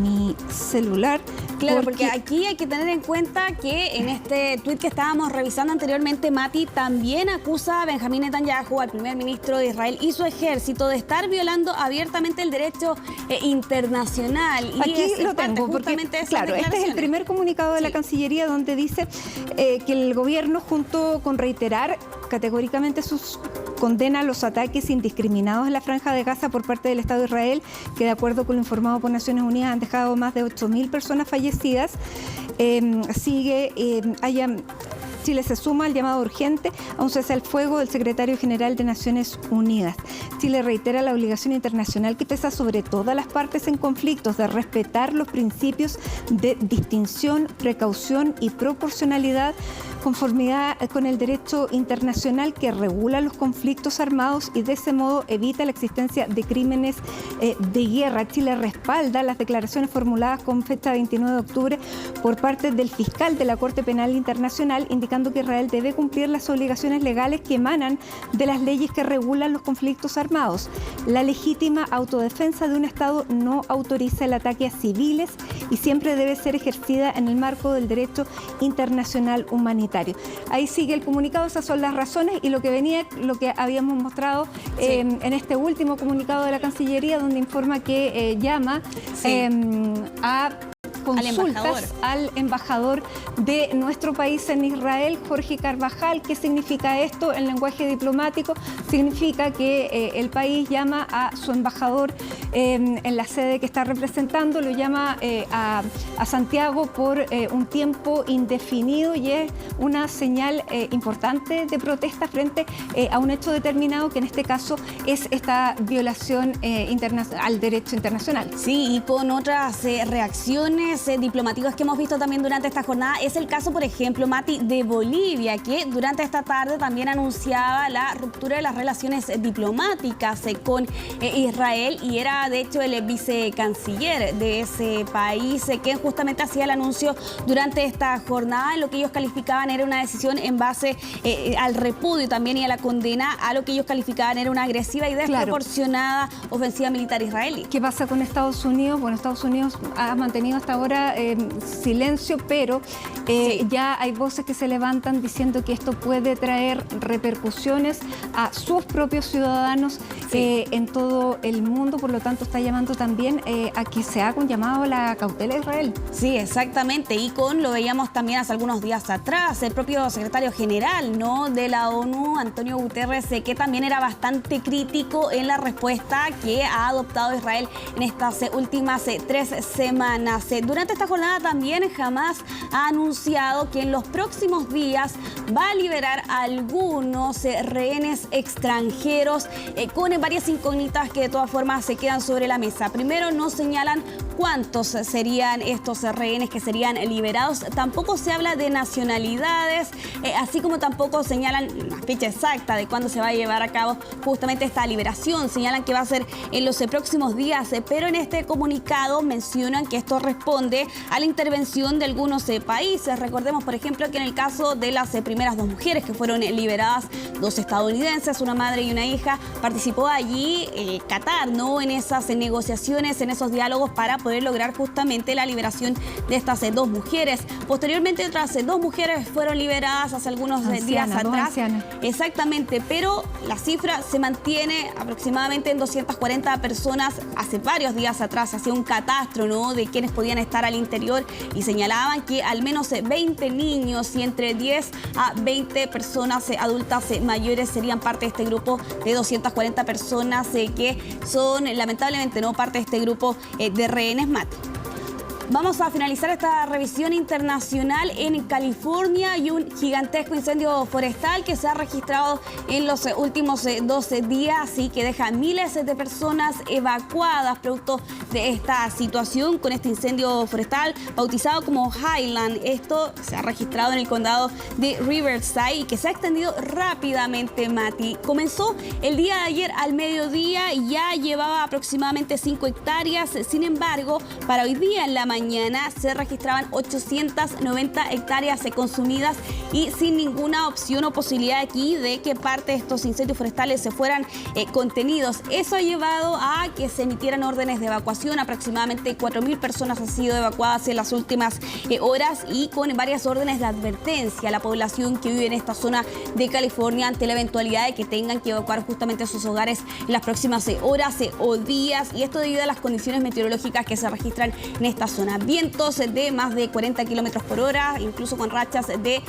mi celular. Claro, porque aquí hay que tener en cuenta que en este tuit que estábamos revisando anteriormente, Mati también acusa a Benjamín Netanyahu, al primer ministro de Israel, y su ejército de estar violando abiertamente el derecho internacional. Y aquí lo tengo, porque claro, este es el primer comunicado de la Cancillería, donde dice que el gobierno, junto con reiterar categóricamente sus condena los ataques indiscriminados en la Franja de Gaza por parte del Estado de Israel, que de acuerdo con lo informado por Naciones Unidas han dejado más de 8.000 personas fallecidas. Chile se suma al llamado urgente a un cese al fuego del secretario general de Naciones Unidas. Chile reitera la obligación internacional que pesa sobre todas las partes en conflictos de respetar los principios de distinción, precaución y proporcionalidad, conformidad con el derecho internacional que regula los conflictos armados y de ese modo evita la existencia de crímenes de guerra. Chile respalda las declaraciones formuladas con fecha 29 de octubre por parte del fiscal de la Corte Penal Internacional, indicando que Israel debe cumplir las obligaciones legales que emanan de las leyes que regulan los conflictos armados. La legítima autodefensa de un Estado no autoriza el ataque a civiles y siempre debe ser ejercida en el marco del derecho internacional humanitario. Ahí sigue el comunicado, esas son las razones y lo que habíamos mostrado en este último comunicado de la Cancillería, donde informa que llama a consultas al embajador de nuestro país en Israel, Jorge Carvajal. ¿Qué significa esto en lenguaje diplomático? Significa que el país llama a su embajador en la sede que está representando, lo llama a Santiago por un tiempo indefinido, y es una señal importante de protesta frente a un hecho determinado, que en este caso es esta violación al derecho internacional. Sí, y con otras reacciones diplomáticas que hemos visto también durante esta jornada. Es el caso, por ejemplo, Mati, de Bolivia, que durante esta tarde también anunciaba la ruptura de las relaciones diplomáticas con Israel, y era de hecho el vicecanciller de ese país quien justamente hacía el anuncio durante esta jornada. En lo que ellos calificaban era una decisión en base al repudio también y a la condena a lo que ellos calificaban era una agresiva y desproporcionada ofensiva militar israelí. ¿Qué pasa con Estados Unidos? Bueno, Estados Unidos ha mantenido hasta ahora silencio, pero ya hay voces que se levantan diciendo que esto puede traer repercusiones a sus propios ciudadanos en todo el mundo. Por lo tanto, está llamando también a que se haga un llamado a la cautela de Israel. Sí, exactamente. Y lo veíamos también hace algunos días atrás, el propio secretario general de la ONU, Antonio Guterres, que también era bastante crítico en la respuesta que ha adoptado Israel en estas últimas 3 semanas. Durante esta jornada también Hamás ha anunciado que en los próximos días va a liberar a algunos rehenes extranjeros con varias incógnitas que de todas formas se quedan sobre la mesa. Primero, no señalan cuántos serían estos rehenes que serían liberados. Tampoco se habla de nacionalidades, así como tampoco señalan la fecha exacta de cuándo se va a llevar a cabo justamente esta liberación. Señalan que va a ser en los próximos días, pero en este comunicado mencionan que esto responde a la intervención de algunos países. Recordemos, por ejemplo, que en el caso de las primeras primeras 2 mujeres que fueron liberadas, 2 estadounidenses, una madre y una hija. Participó allí Qatar, ¿no?, en esas negociaciones, en esos diálogos para poder lograr justamente la liberación de estas 2 mujeres. Posteriormente otras 2 mujeres fueron liberadas hace algunos días atrás. Exactamente, pero la cifra se mantiene aproximadamente en 240 personas. Hace varios días atrás hacía un catastro, ¿no?, de quienes podían estar al interior y señalaban que al menos 20 niños y entre 10 a 20 personas adultas mayores serían parte de este grupo de 240 personas que son lamentablemente no parte de este grupo de rehenes, Mati. Vamos a finalizar esta revisión internacional en California y un gigantesco incendio forestal que se ha registrado en los últimos 12 días y que deja miles de personas evacuadas producto de esta situación con este incendio forestal bautizado como Highland. Esto se ha registrado en el condado de Riverside y que se ha extendido rápidamente, Mati. Comenzó el día de ayer al mediodía y ya llevaba aproximadamente 5 hectáreas. Sin embargo, para hoy día en la mañana se registraban 890 hectáreas consumidas y sin ninguna opción o posibilidad aquí de que parte de estos incendios forestales se fueran contenidos. Eso ha llevado a que se emitieran órdenes de evacuación. Aproximadamente 4.000 personas han sido evacuadas en las últimas horas y con varias órdenes de advertencia a la población que vive en esta zona de California ante la eventualidad de que tengan que evacuar justamente sus hogares en las próximas horas o días, y esto debido a las condiciones meteorológicas que se registran en esta zona. Vientos de más de 40 kilómetros por hora, incluso con rachas de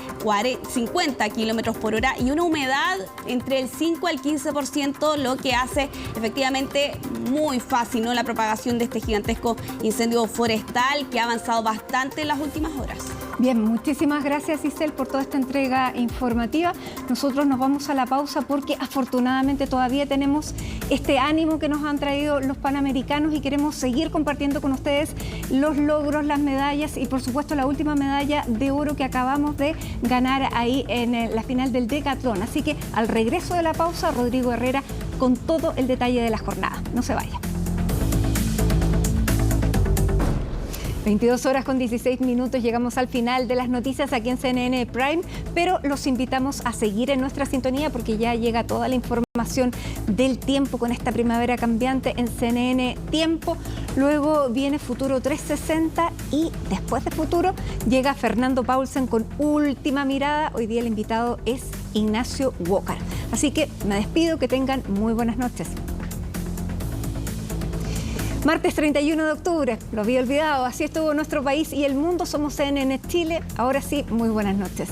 50 kilómetros por hora y una humedad entre el 5 al 15%, lo que hace efectivamente muy fácil, ¿no?, la propagación de este gigantesco incendio forestal que ha avanzado bastante en las últimas horas. Bien, muchísimas gracias, Isel, por toda esta entrega informativa. Nosotros nos vamos a la pausa porque afortunadamente todavía tenemos este ánimo que nos han traído los Panamericanos y queremos seguir compartiendo con ustedes los logros, las medallas y por supuesto la última medalla de oro que acabamos de ganar ahí en la final del decatlón. Así que al regreso de la pausa, Rodrigo Herrera con todo el detalle de la jornada. No se vaya. 22 horas con 16 minutos, llegamos al final de las noticias aquí en CNN Prime, pero los invitamos a seguir en nuestra sintonía porque ya llega toda la información del tiempo con esta primavera cambiante en CNN Tiempo. Luego viene Futuro 360 y después de Futuro llega Fernando Paulsen con Última Mirada. Hoy día el invitado es Ignacio Walker. Así que me despido, que tengan muy buenas noches. Martes 31 de octubre, lo había olvidado, así estuvo nuestro país y el mundo. Somos CNN Chile. Ahora sí, muy buenas noches.